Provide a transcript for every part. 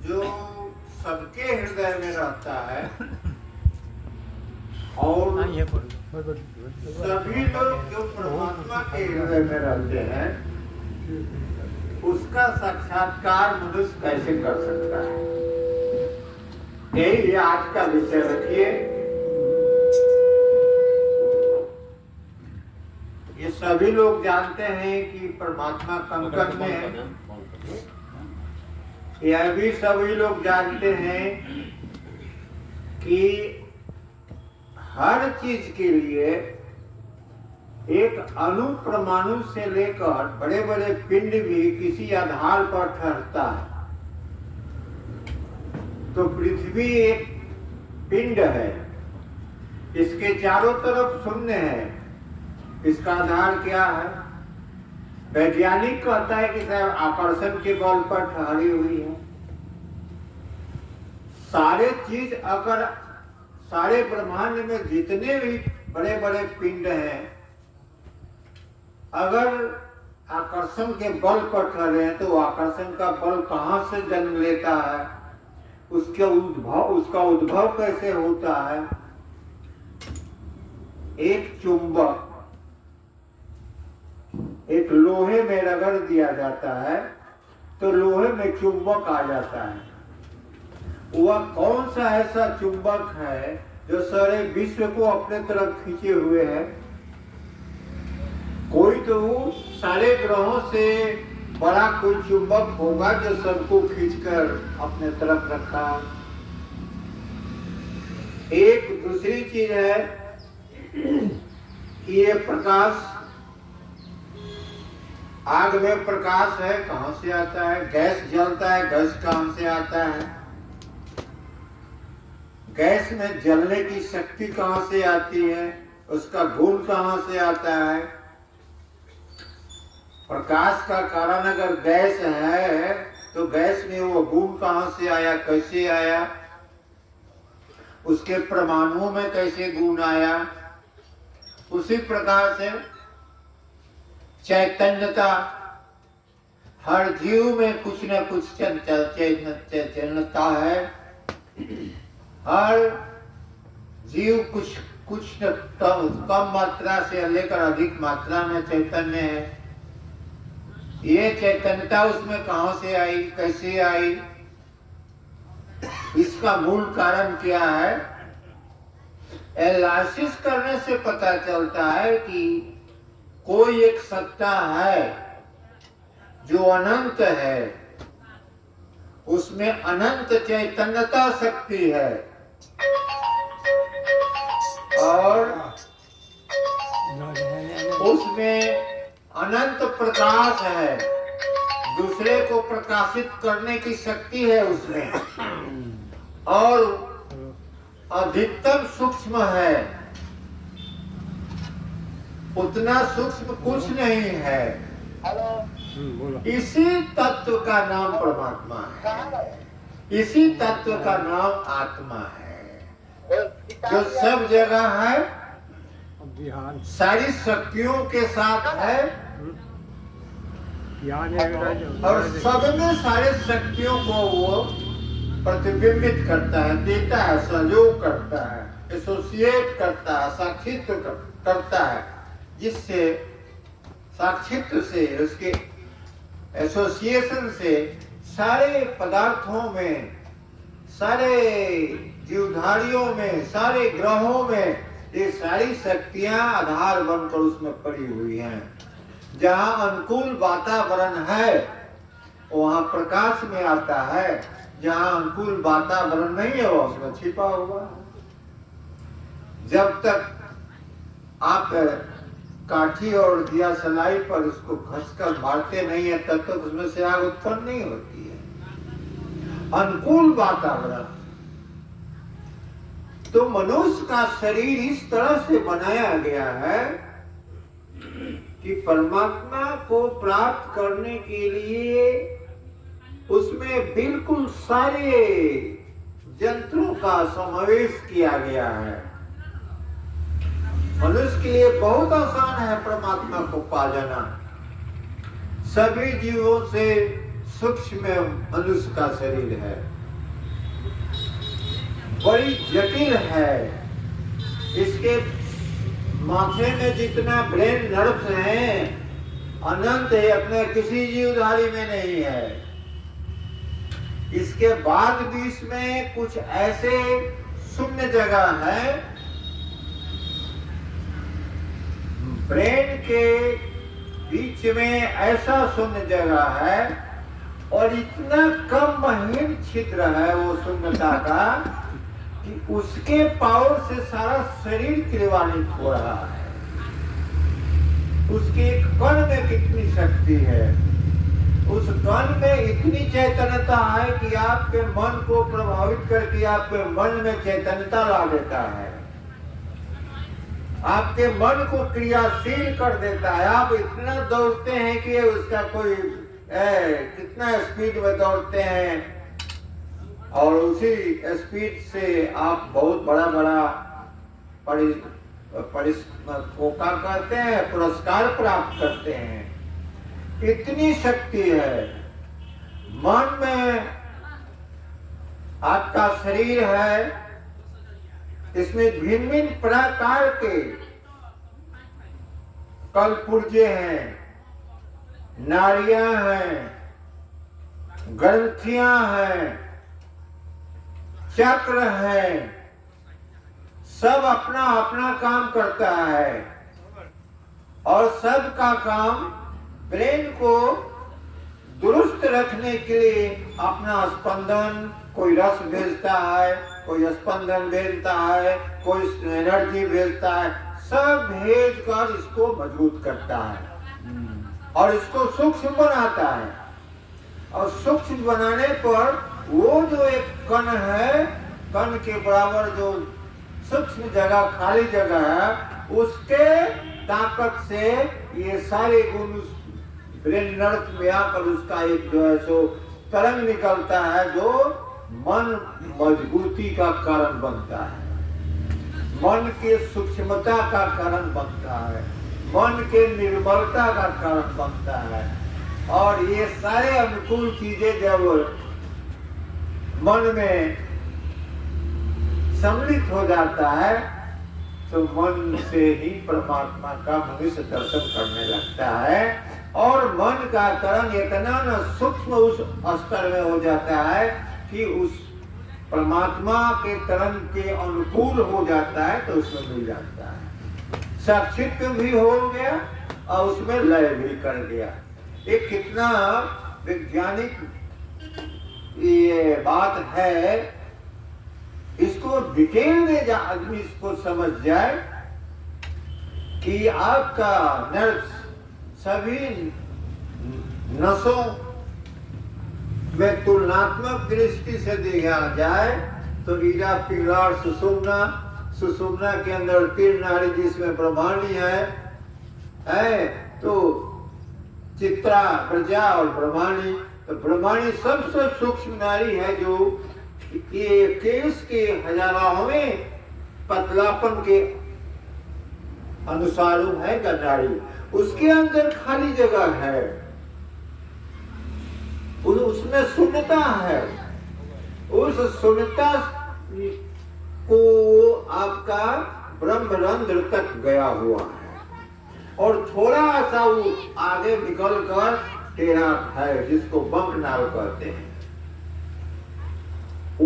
जो सबके हृदय में रहता है और सभी लोग जो परमात्मा के हृदय में रहते हैं उसका साक्षात्कार मनुष्य कैसे कर सकता है। यही आज का विषय रखिए। ये सभी लोग जानते हैं कि परमात्मा कंकड़ में है। यह भी सभी लोग जानते हैं कि हर चीज के लिए एक अणु परमाणु से लेकर बड़े बड़े पिंड भी किसी आधार पर ठहरता है। तो पृथ्वी एक पिंड है, इसके चारों तरफ शून्य है। इसका आधार क्या है? वैज्ञानिक कहता है कि शायद आकर्षण के बल पर ठहरी हुई है। सारे चीज अगर सारे ब्रह्मांड में जितने भी बड़े बड़े पिंड हैं अगर आकर्षण के बल पर ठहरे हैं तो आकर्षण का बल कहां से जन्म लेता है, उसका उद्भव कैसे होता है। एक चुंबक एक लोहे में रगड़ दिया जाता है तो लोहे में चुंबक आ जाता है। वह कौन सा ऐसा चुंबक है जो सारे विश्व को अपने तरफ खींचे हुए है? कोई तो सारे ग्रहों से बड़ा कोई चुंबक होगा जो सबको खींचकर अपने तरफ रखा। एक दूसरी चीज है कि ये प्रकाश, आग में प्रकाश है, कहां से आता है? गैस जलता है, गैस कहां से आता है? गैस में जलने की शक्ति कहां से आती है? उसका गुण कहां से आता है? प्रकाश का कारण अगर गैस है तो गैस में वो गुण कहां से आया, कैसे आया? उसके परमाणुओं में कैसे गुण आया? उसी प्रकार से चैतन्यता, हर जीव में कुछ न कुछ चैतन्यता है। हर जीव कुछ न कम मात्रा से लेकर अधिक मात्रा में चैतन्य है। ये चैतन्यता उसमें कहां से आई, कैसे आई? इसका मूल कारण क्या है? एनालिसिस करने से पता चलता है कि कोई एक सत्ता है जो अनंत है, उसमें अनंत चैतन्यता शक्ति है और उसमें अनंत प्रकाश है। दूसरे को प्रकाशित करने की शक्ति है उसमें और अधिकतम सूक्ष्म है। उतना सूक्ष्म कुछ नहीं है। इसी तत्व का नाम परमात्मा है, इसी तत्व का नाम आत्मा है जो सब जगह है, सारी शक्तियों के साथ है और सब में सारे शक्तियों को वो प्रतिबिंबित करता है, देता है, सहयोग करता है, एसोसिएट करता है, साक्षित्व करता है, जिससे साक्षित्व से, उसके एसोसिएशन से सारे पदार्थों में, सारे जीवधारियों में, सारे ग्रहों में ये सारी शक्तियां आधार बनकर उसमें पड़ी हुई हैं। जहां अनुकूल वातावरण है वहां प्रकाश में आता है, जहां अनुकूल वातावरण नहीं है वह उसमें छिपा हुआ है। जब तक आप काठी और दिया सलाई पर उसको घसकर मारते नहीं है तब तक उसमें से आग उत्पन्न नहीं होती है। अनुकूल वातावरण, तो मनुष्य का शरीर इस तरह से बनाया गया है कि परमात्मा को प्राप्त करने के लिए उसमें बिल्कुल सारे यंत्रों का समावेश किया गया है। मनुष्य के लिए बहुत आसान है परमात्मा को पा जाना। सभी जीवों से सूक्ष्म मनुष्य का शरीर है। बड़ी जटिल है। इसके माथे में जितना ब्रेन नर्व्स हैं अनंत है, अपने किसी जीवधारी में नहीं है। इसके बाद भी इसमें कुछ ऐसे शून्य जगह है, ब्रेन के बीच में ऐसा शून्य जगह है और इतना कम महीन छिद्र है वो शून्यता का कि उसके पावर से सारा शरीर क्रियान्वित हो रहा है। उसके एक कण में कितनी शक्ति है, उस कण में इतनी चैतन्यता है कि आपके मन को प्रभावित करके आपके मन में चैतन्यता ला देता है, आपके मन को क्रियाशील कर देता है। आप इतना दौड़ते हैं कि उसका कोई कितना स्पीड में दौड़ते हैं और उसी स्पीड से आप बहुत बड़ा बड़ा कहते हैं पुरस्कार प्राप्त करते हैं। इतनी शक्ति है मन में। आपका शरीर है, इसमें भिन्न भिन्न प्रकार के कलपुर्जे हैं, नाड़ियां हैं, ग्रंथियां हैं, चक्र है, सब अपना अपना काम करता है और सबका काम ब्रेन को दुरुस्त रखने के लिए अपना स्पंदन, कोई रस भेजता है, कोई स्पंदन भेजता है, कोई एनर्जी भेजता है, सब भेज कर इसको मजबूत करता है और इसको सूक्ष्म बनाता है। और सूक्ष्म बनाने पर वो जो एक कण है, कण के बराबर जो सूक्ष्म जगह, खाली जगह है, उसके ताकत से ये सारे गुण ब्रेन नर्व में आकर उसका एक जो है सो तरंग निकलता है जो मन मजबूती का कारण बनता है, मन के सूक्ष्मता का कारण बनता है, मन के निर्मलता का कारण बनता है। और ये सारे अनुकूल चीजें जब मन में सम्मिलित हो जाता है तो मन से ही परमात्मा का मनुष्य दर्शन करने लगता है और मन का तरंग इतना न सूक्ष्म उस स्तर में हो जाता है कि उस परमात्मा के तरंग के अनुकूल हो जाता है तो उसमें मिल जाता है, साक्षित्व भी हो गया और उसमें लय भी कर गया। ये कितना वैज्ञानिक ये बात है, इसको डिटेल में आदमी इसको समझ जाए कि आपका नर्व्स सभी नसों में तुलनात्मक दृष्टि से देखा जाए तो ईरा, पिंगला और सुषुम्ना, सुषुम्ना के अंदर 3 नाड़ी जिसमें ब्रह्मांडी है तो चित्रा, प्रजा और ब्रह्मांडी। तो ब्रह्मांडी सबसे सूक्ष्म नाड़ी है जो ये केस के हजारों पतलापन के अनुसार है नाड़ी, उसके अंदर खाली जगह है, उसमें शून्यता है। उस शून्यता को आपका ब्रह्मरंध्र तक गया हुआ है और थोड़ा सा वो आगे निकल कर टेढ़ा है जिसको बंक नाल कहते हैं।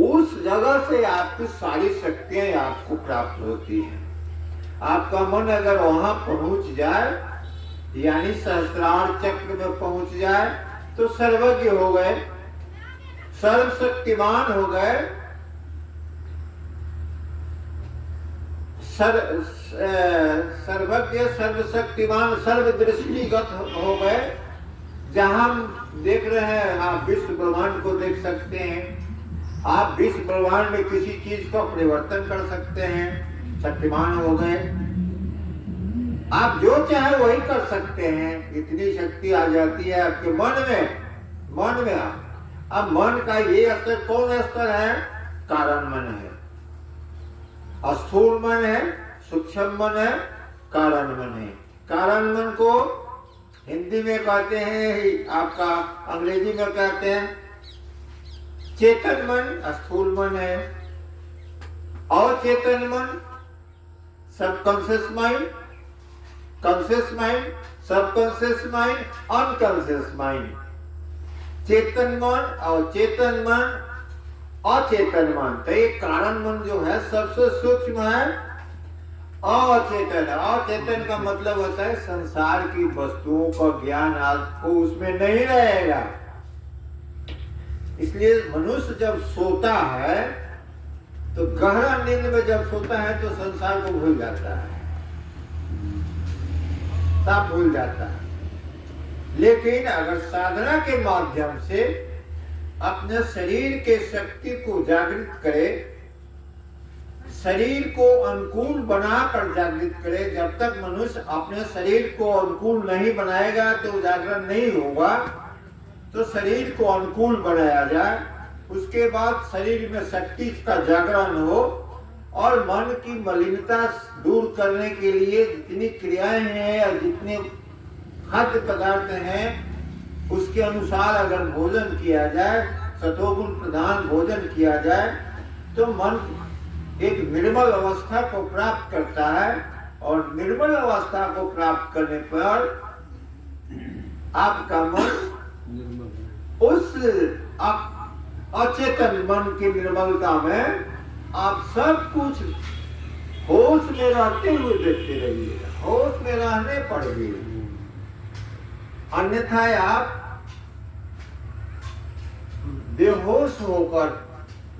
उस जगह से आपकी सारी शक्तियां आपको प्राप्त होती हैं। आपका मन अगर वहां पहुंच जाए यानी सहस्त्रार चक्र में पहुंच जाए तो सर्वज्ञ हो गए, सर्वशक्तिमान हो गए, सर्वज्ञ, सर्वशक्तिमान, सर्वदृष्टिगत हो गए। जहां हम देख रहे हैं, आप विश्व ब्रह्मांड को देख सकते हैं, आप विश्व ब्रह्मांड में किसी चीज का परिवर्तन कर सकते हैं, शक्तिमान हो गए। आप जो चाहे वही कर सकते हैं, इतनी शक्ति आ जाती है आपके मन में। अब मन का ये स्तर कौन स्तर है? कारण मन है, स्थूल मन है, सूक्ष्म मन है, कारण मन है। कारण मन को हिंदी में कहते हैं, आपका अंग्रेजी में कहते हैं चेतन मन, स्थूल मन है। अचेतन मन, subconscious mind, conscious mind, subconscious mind, unconscious mind. चेतन मन, अवचेतन मन, अचेतन मन। तो ये कारण मन जो है सबसे सूक्ष्म है अचेतन। अचेतन का मतलब होता है संसार की वस्तुओं का ज्ञान आपको उसमें नहीं रहेगा। इसलिए मनुष्य जब सोता है तो गहरा नींद में जब सोता है तो संसार को भूल जाता है, सब भूल जाता है। लेकिन अगर साधना के माध्यम से अपने शरीर के शक्ति को जागृत करे, शरीर को अनुकूल बनाकर जागृत करे, जब तक मनुष्य अपने शरीर को अनुकूल नहीं बनाएगा तो जागरण नहीं होगा। तो शरीर को अनुकूल बनाया जाए, उसके बाद शरीर में शक्ति का जागरण हो और मन की मलिनता दूर करने के लिए जितनी क्रियाएं हैं या जितने खाद्य पदार्थ हैं उसके अनुसार अगर भोजन किया जाए, सतोगुण प्रधान भोजन किया जाए, तो मन एक निर्मल अवस्था को प्राप्त करता है। और निर्मल अवस्था को प्राप्त करने पर आपका मन उस अचेतन मन की निर्मलता में आप सब कुछ होश में रहते हुए देखते रहिएगा, होश में रहने पड़ेगी। अन्यथा आप बेहोश होकर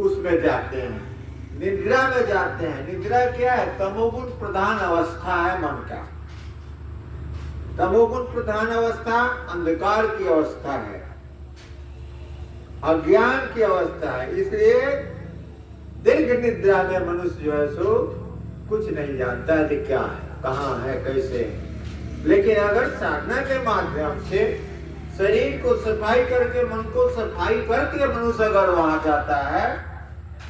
उसमें जाते हैं, निद्रा में जाते हैं। निद्रा क्या है? तमोगुण प्रधान अवस्था है मन का। तमोगुण प्रधान अवस्था अंधकार की अवस्था है, अज्ञान की अवस्था है। इसलिए दीर्घ निद्रा में मनुष्य जो है सो कुछ नहीं जानता है कि क्या है, कहाँ है, कैसे है। लेकिन अगर साधना के माध्यम से शरीर को सफाई करके, मन को सफाई करके मनुष्य अगर वहां जाता है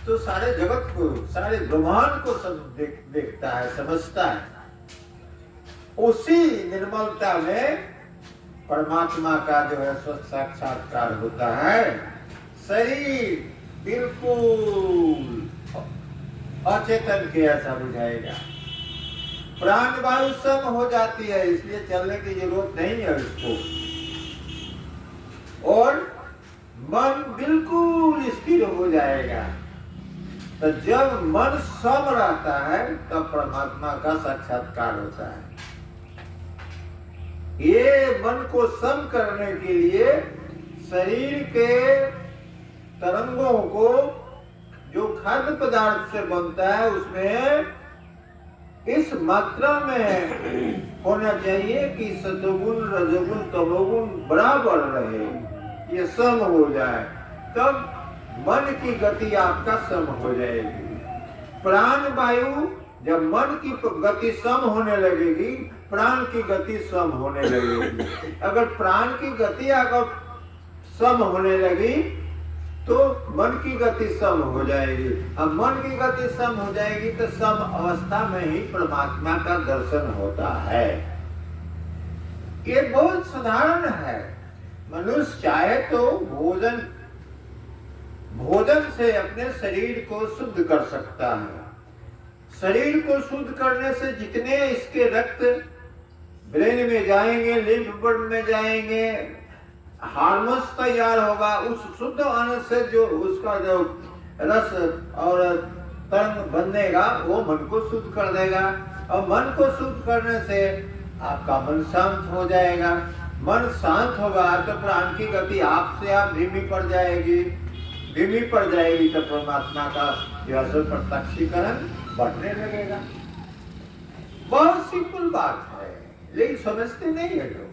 तो सारे जगत को, सारे ब्रह्मांड को देखता है, समझता है। उसी निर्मलता में परमात्मा का जो है स्व साक्षात्कार होता है। शरीर बिल्कुल अचेतन के ऐसा बुझाएगा। प्राण वायु सम हो जाती है, इसलिए चलने की जरूरत नहीं है उसको। और मन बिल्कुल स्थिर हो जाएगा। तो जब मन सम रहता है तब परमात्मा का साक्षात्कार होता है। ये मन को सम करने के लिए शरीर के तरंगों को जो खाद्य पदार्थ से बनता है उसमें इस मात्रा में होना चाहिए कि सतोगुण, रजोगुण, तमोगुण बराबर रहे, ये सम हो जाए, तब मन की गति आपका सम हो जाएगी। प्राण वायु जब मन की गति सम होने लगेगी, प्राण की गति सम होने लगेगी। अगर प्राण की गति अगर सम होने लगी तो मन की गति सम हो जाएगी। अब मन की गति सम हो जाएगी तो सम अवस्था में ही परमात्मा का दर्शन होता है। ये बहुत साधारण है। मनुष्य चाहे तो भोजन से अपने शरीर को शुद्ध कर सकता है। शरीर को शुद्ध करने से जितने इसके रक्त ब्रेन में जाएंगे, लिम्फ बर्ड में जाएंगे, हार्मोन्स तैयार होगा, उस शुद्ध अन्न से जो उसका जो रस और तरंग बनेगा वो मन को शुद्ध कर देगा। और मन को शुद्ध करने से आपका मन शांत हो जाएगा। मन शांत होगा तो प्राण की गति आपसे आप धीमी पड़ जाएगी। धीमी पड़ जाएगी तो परमात्मा का जो है प्रत्यक्षीकरण बढ़ने लगेगा। बहुत सिंपल बात है, लेकिन समझते नहीं है लोग।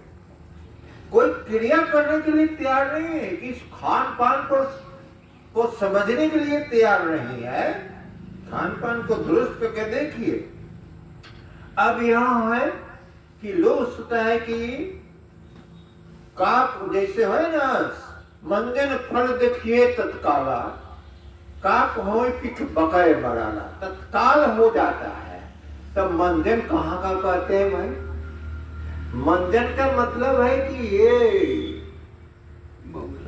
कोई क्रिया करने के लिए तैयार नहीं है, कि खान पान को समझने के लिए तैयार नहीं है। खान पान को दुरुस्त करके देखिए। अब यहाँ है कि लोग सोचता है कि काक जैसे है ना, मंजन फल देखिए तत्काला, काक हो पिठ बकरे मराना, तत्काल हो जाता है। तब मंजन कहाँ का कहते हैं भाई? मंजन का मतलब है कि ये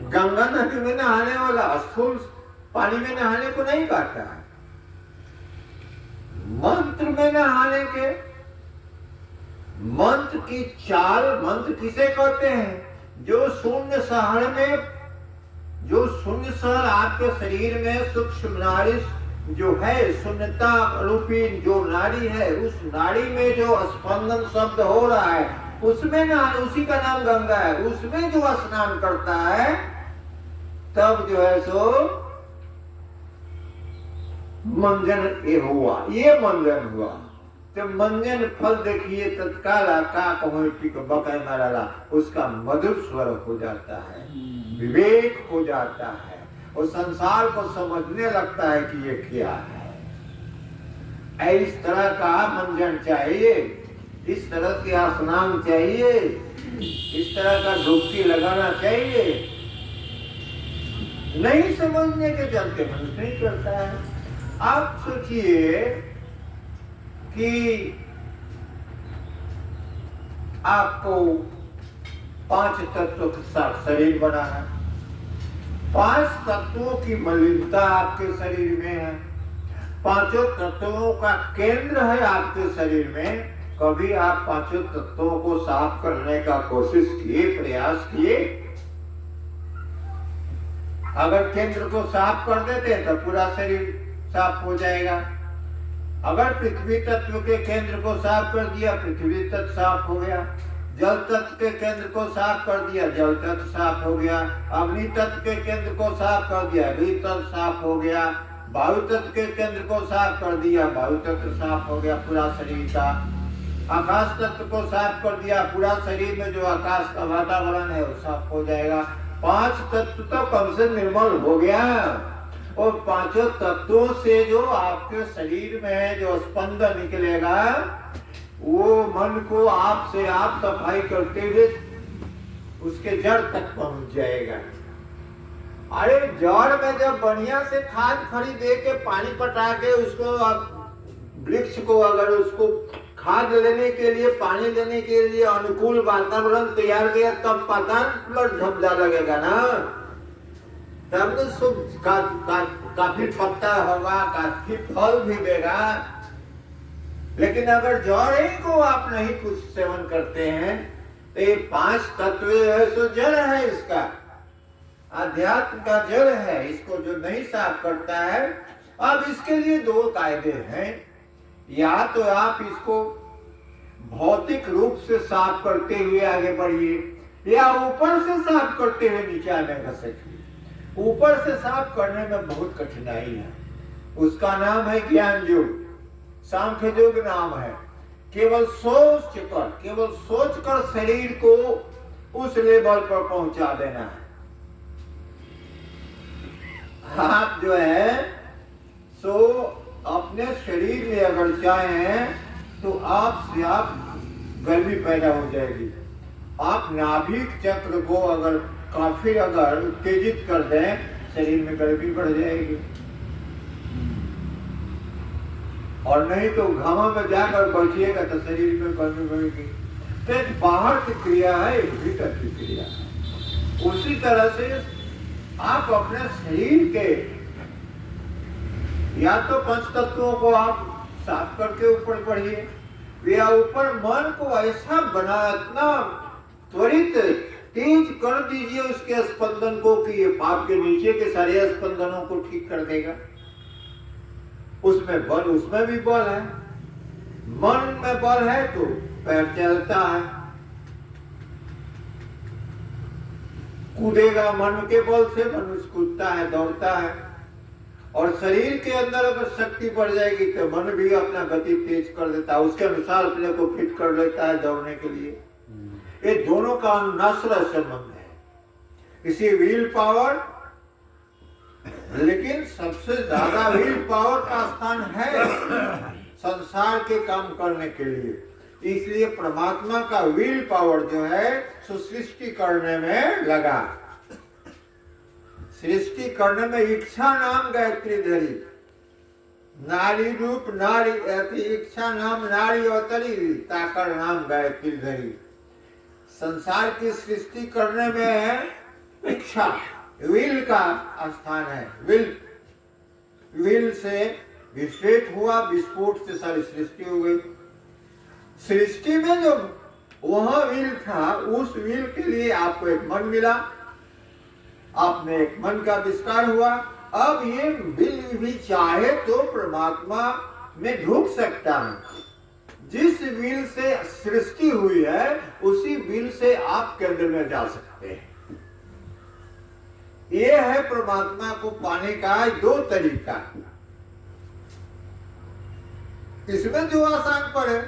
गंगा नदी में नहाने वाला स्थूल पानी में नहाने को नहीं कहता है। मंत्र में नहाने के, मंत्र की चाल, मंत्र किसे कहते हैं? जो शून्य शहर में, जो शून्य शहर आपके शरीर में सूक्ष्म नाड़ी जो है, शून्यता रूपी जो नाड़ी है, उस नाड़ी में जो स्पंदन शब्द हो रहा है, उसमें ना, उसी का नाम गंगा है। उसमें जो स्नान करता है तब जो है सो मंजन ये हुआ, ये मंजन हुआ। तो मंजन फल देखिए तत्काल का बकाय मारा, उसका मधुर स्वर हो जाता है, विवेक हो जाता है, और संसार को समझने लगता है कि ये क्या है। इस तरह का मंजन चाहिए, इस तरह के स्नान चाहिए, इस तरह का डुबकी लगाना चाहिए। नहीं समझने के चलते मन नहीं करता है। आप सोचिए कि आपको 5 तत्वों के साथ शरीर बना है, 5 तत्वों की मलिनता आपके शरीर में है, 5 तत्वों का केंद्र है आपके शरीर में। कभी आप 5 तत्वों को साफ करने का कोशिश किए, प्रयास किए? अगर केंद्र को साफ कर देते तो पूरा शरीर साफ हो जाएगा। अगर पृथ्वी तत्व के केंद्र को साफ कर दिया, पृथ्वी तत्व साफ हो गया। जल तत्व के केंद्र को साफ कर दिया, जल तत्व साफ हो गया। अग्नि तत्व के केंद्र को साफ कर दिया, अग्नि तत्व साफ हो गया। वायु तत्व के केंद्र को साफ कर दिया, वायु तत्व साफ हो गया पूरा शरीर का। आकाश तत्व को साफ कर दिया, पूरा शरीर में जो आकाश का वातावरण है वो साफ हो जाएगा। 5 तत्व तो कम से निर्मल हो गया, और 5 तत्वों से जो आपके शरीर में जो स्पंदन निकलेगा, वो मन को आप से आप सफाई करते हुए उसके जड़ तक पहुंच जाएगा। अरे जड़ में जब बढ़िया से खाद खड़ी दे के पानी पटा के उसको, वृक्ष को अगर उसको खाद लेने के लिए, पानी लेने के लिए अनुकूल वातावरण तैयार किया, तब पता झपझा लगेगा ना, तब तो काफी पत्ता होगा, काफी फल भी देगा। लेकिन अगर जड़ को आप नहीं कुछ सेवन करते हैं तो ये 5 तत्व है सो जड़ है, इसका अध्यात्म का जड़ है, इसको जो नहीं साफ करता है। अब इसके लिए 2 कायदे हैं। या तो आप इसको भौतिक रूप से साफ करते हुए आगे बढ़िए, या ऊपर से साफ करते हुए नीचे आने घसीटिए। ऊपर से साफ करने में बहुत कठिनाई है, उसका नाम है ज्ञान योग, सांख्य योग नाम है। केवल सोच कर शरीर को उस लेवल पर पहुंचा देना है। आप जो है सो अपने शरीर में अगर चाहें तो आप से आप गर्मी पैदा हो जाएगी। आप नाभिक चक्र को अगर काफी अगर उत्तेजित कर दें, शरीर में गर्मी बढ़ जाएगी। और नहीं तो घामा में जाकर बैठिएगा तो शरीर में गर्मी बढ़ेगी। तो एक बाहर की क्रिया है, एक भीतर की क्रिया है। उसी तरह से आप अपने शरीर के या तो 5 तत्वों को आप साफ करके ऊपर बढ़िए, या ऊपर मन को ऐसा बना, इतना त्वरित तेज कर दीजिए उसके स्पंदन को कि ये आपके नीचे के सारे स्पंदनों को ठीक कर देगा। उसमें बल, उसमें भी बल है। मन में बल है तो पैर चलता है, कूदेगा मन के बल से, मनुष्य कूदता है, दौड़ता है। और शरीर के अंदर अगर शक्ति बढ़ जाएगी तो मन भी अपना गति तेज कर देता है, उसके अनुसार अपने को फिट कर लेता है दौड़ने के लिए। ये दोनों का अनुनाश्रय संबंध है। इसी विल पावर, लेकिन सबसे ज्यादा विल पावर का स्थान है संसार के काम करने के लिए। इसलिए परमात्मा का विल पावर जो है सो सृष्टि करने में लगा। सृष्टि करने में इच्छा नाम गायत्री धरी, नारी रूप नारी अति इच्छा नाम नारी अवतरी, ताकर नाम गायत्री धरी। संसार की सृष्टि करने में इच्छा, विल का स्थान है। विल से विस्फोट हुआ, विस्फोट से सारी सृष्टि हो गई। सृष्टि में जो वहां विल था, उस विल के लिए आपको एक मन मिला, आपने एक मन का विस्तार हुआ। अब ये विल भी चाहे तो परमात्मा में ढूंढ सकता है। जिस विल से सृष्टि हुई है उसी विल से आप केंद्र में जा सकते हैं। ये है परमात्मा को पाने का दो तरीका। इसमें जो आसान पर है,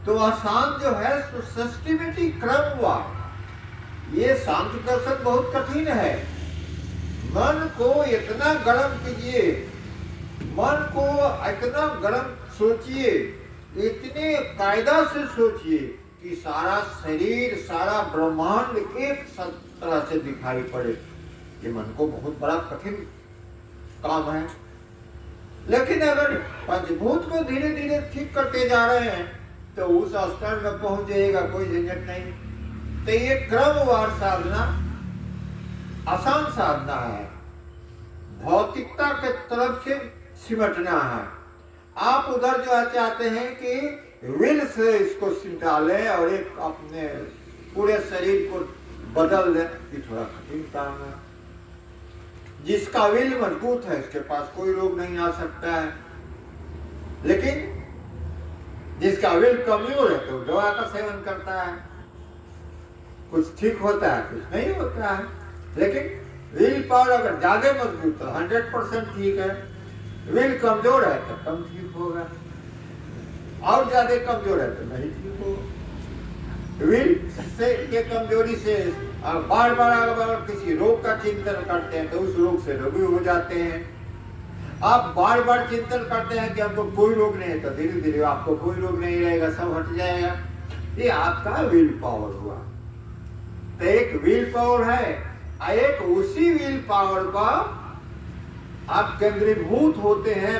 तो आसान जो है सिस्टमेटिक क्रम हुआ। ये शांत दर्शन बहुत कठिन है। मन को इतना गर्म कीजिए, मन को इतना गर्म सोचिए, इतने कायदा से सोचिए कि सारा शरीर, सारा ब्रह्मांड एक तरह से दिखाई पड़े। ये मन को बहुत बड़ा कठिन काम है। लेकिन अगर पंचभूत को धीरे धीरे ठीक करते जा रहे हैं तो उस स्तर में पहुंच जाएगा, कोई झंझट नहीं। तो ये क्रमवार साधना आसान साधना है, भौतिकता के तरफ से सिमटना है। आप उधर जो चाहते हैं कि विल से इसको सिमटा लें और एक अपने पूरे शरीर को बदल दें, ये थोड़ा कठिन काम है। जिसका विल मजबूत है उसके पास कोई रोग नहीं आ सकता है, लेकिन जिसका विल कमजोर है तो दवा का सेवन करता है, कुछ ठीक होता है कुछ नहीं होता है। लेकिन विल पावर अगर ज्यादा मजबूत है 100% ठीक है, विल कमजोर है तो कम ठीक होगा, और ज्यादा कमजोर है तो नहीं ठीक होगा। विल से के कमजोरी से बार बार अगर किसी रोग का चिंतन करते हैं तो उस रोग से रोगी हो जाते हैं। आप बार बार चिंतन करते हैं कि आपको कोई रोग नहीं है तो धीरे धीरे आपको कोई रोग नहीं रहेगा, सब हट जाएगा। ये आपका विल पावर हुआ। तो एक विल पावर है, एक उसी विल पावर का आप केंद्रीभूत होते हैं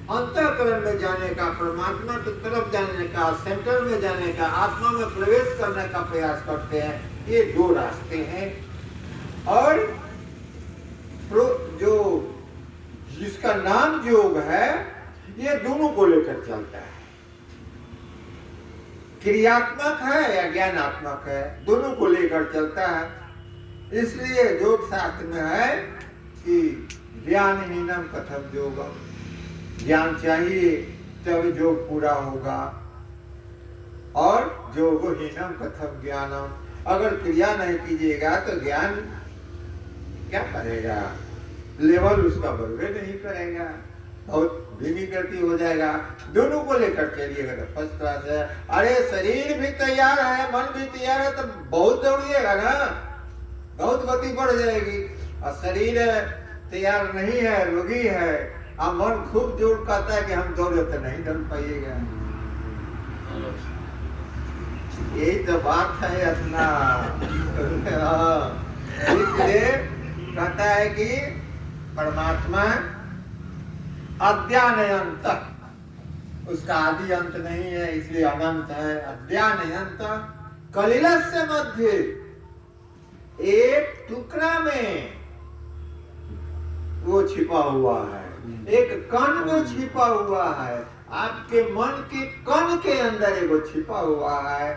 अंतःकरण में जाने का, परमात्मा की तरफ जाने का, सेंटर में जाने का, आत्मा में प्रवेश करने का प्रयास करते हैं। ये दो रास्ते हैं। और जो जिसका नाम योग है ये दोनों को लेकर चलता है, क्रियात्मक है या ज्ञानात्मक है, दोनों को लेकर चलता है। इसलिए योग शास्त्र में है कि ज्ञानहीनम कथम योगम, ज्ञान चाहिए तब योग पूरा होगा, और योगहीनम कथम ज्ञानम, अगर क्रिया नहीं कीजिएगा तो ज्ञान क्या करेगा, लेवल उसका बढ़वे नहीं करेगा, बहुत धीमी गति हो जाएगा। दोनों को लेकर चलिएगा तो फर्स्ट क्लास है। अरे शरीर भी तैयार है, मन भी तैयार है तो बहुत दौड़िएगा ना, बहुत गति बढ़ जाएगी। और शरीर तैयार नहीं है, रोगी है, और मन खूब जोर कहता है कि हम दौड़े तो नहीं दौड़ पाइएगा। यही तो बात है अपना। इसलिए कहता है कि परमात्मा अद्यानयंत, उसका आदि अंत नहीं है इसलिए अनंत है। अद्यानयंत कलिलस्य मध्य, एक टुकड़ा में वो छिपा हुआ है, एक कण में छिपा हुआ है, आपके मन के कण के अंदर एक छिपा हुआ है।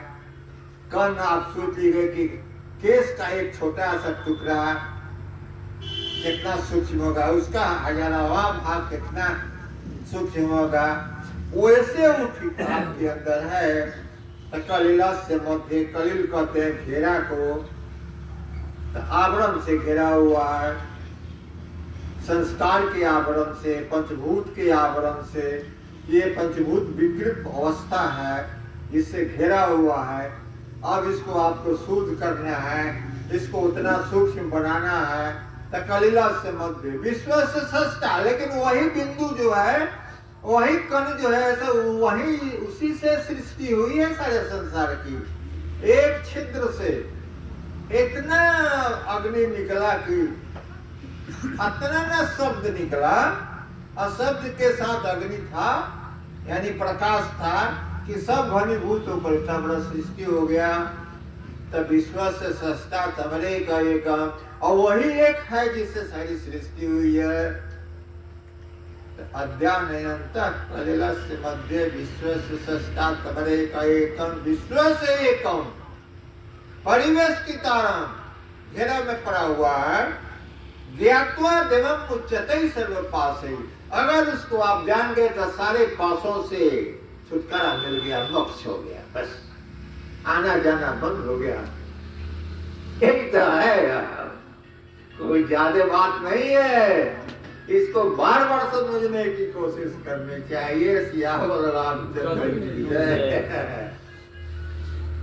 कण आप सोच लीजिए कि केस का एक छोटा सा टुकड़ा कितना सूक्ष्म होगा, उसका हजारवा भाग कितना सूक्ष्म होगा, वैसे आपके अंदर है। तो कलिला से मध्य, कलिल कहते हैं घेरा को, तो आवरण से घेरा हुआ है, संस्कार के आवरण से, पंचभूत के आवरण से। ये पंचभूत विकृत अवस्था है, इससे घेरा हुआ है। अब इसको आपको शुद्ध करना है, इसको उतना सूक्ष्म बनाना है। कलिला से मध्य, विश्व से सस्ता, लेकिन वही बिंदु जो है, वही कण जो है, ऐसा वही उसी से सृष्टि हुई है सारे संसार की। एक छिद्र से इतना अग्नि निकला कि इतना न शब्द निकला, और शब्द के साथ अग्नि था यानी प्रकाश था, कि सब घनीभूत होकर इतना बड़ा सृष्टि हो गया। तब विश्व से सस्ता तमरे का एक, और वही एक है जिससे सारी सृष्टि हुई है। अध्यानयन्तः कलिलस्य मध्ये विश्वस्य सष्टात् तमरेकैकं विश्वस्य एकम। परिवेश की तरह घेरा में पड़ा हुआ है। ज्ञात्वा देवम उच्चते सर्वपासे, अगर उसको आप जान गए तो सारे पासों से छुटकारा मिल गया, मोक्ष हो गया, बस आना जाना बंद हो गया। यही तो है यार, कोई ज्यादा बात नहीं है। इसको बार बार समझने की कोशिश करनी चाहिए। सियावर रामचंद्र की जय।